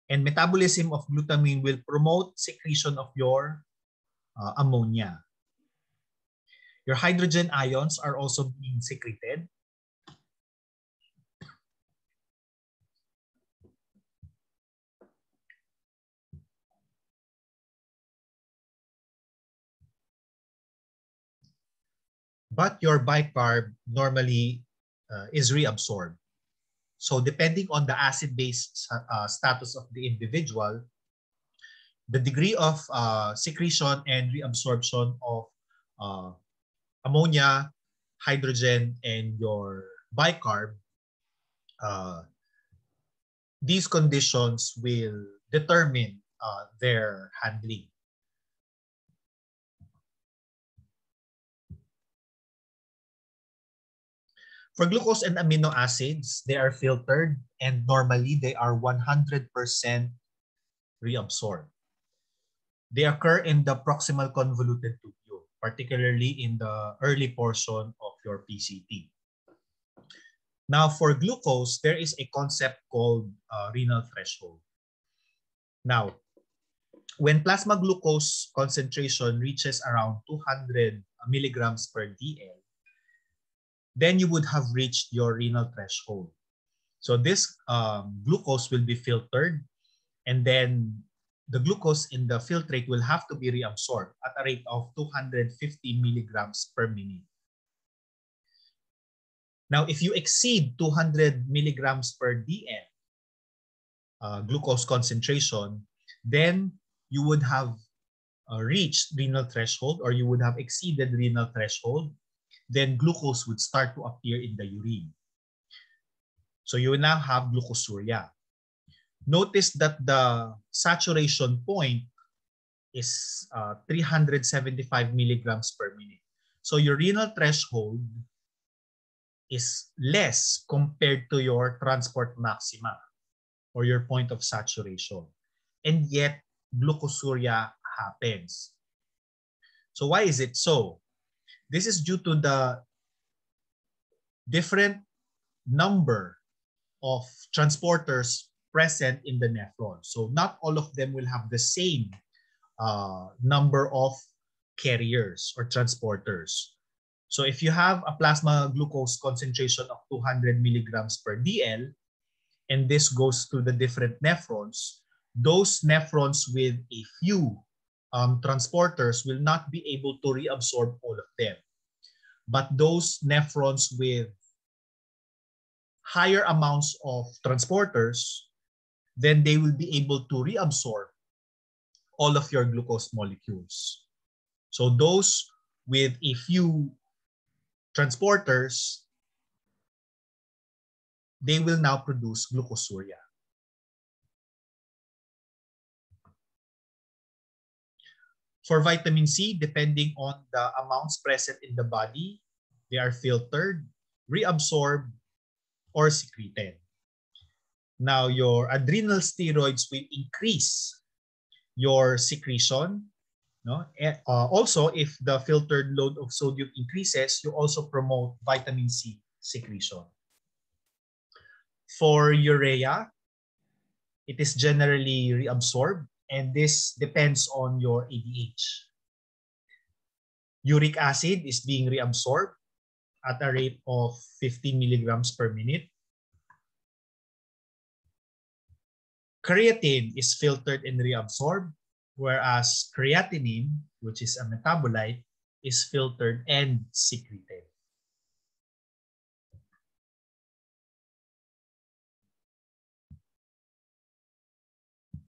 and metabolism of glutamine will promote secretion of your ammonia. Your hydrogen ions are also being secreted. But your bicarb normally is reabsorbed. So depending on the acid-base status of the individual, the degree of secretion and reabsorption of ammonia, hydrogen, and your bicarb, these conditions will determine their handling. For glucose and amino acids, they are filtered and normally they are 100% reabsorbed. They occur in the proximal convoluted tubule, particularly in the early portion of your PCT. Now, for glucose, there is a concept called renal threshold. Now, when plasma glucose concentration reaches around 200 milligrams per DL, then you would have reached your renal threshold. So this glucose will be filtered, and then the glucose in the filtrate will have to be reabsorbed at a rate of 250 milligrams per minute. Now, if you exceed 200 milligrams per DL glucose concentration, then you would have reached renal threshold, or you would have exceeded renal threshold. Then glucose would start to appear in the urine. So you will now have glucosuria. Notice that the saturation point is 375 milligrams per minute. So your renal threshold is less compared to your transport maxima or your point of saturation. And yet, glucosuria happens. So why is it so? This is due to the different number of transporters present in the nephron. So not all of them will have the same number of carriers or transporters. So if you have a plasma glucose concentration of 200 milligrams per DL, and this goes to the different nephrons, those nephrons with a few transporters will not be able to reabsorb all of them. But those nephrons with higher amounts of transporters, then they will be able to reabsorb all of your glucose molecules. So those with a few transporters, they will now produce glucosuria. For vitamin C, depending on the amounts present in the body, they are filtered, reabsorbed, or secreted. Now, your adrenal steroids will increase your secretion. No? Also, if the filtered load of sodium increases, you also promote vitamin C secretion. For urea, it is generally reabsorbed, and this depends on your ADH. Uric acid is being reabsorbed at a rate of 50 milligrams per minute. Creatine is filtered and reabsorbed, whereas creatinine, which is a metabolite, is filtered and secreted.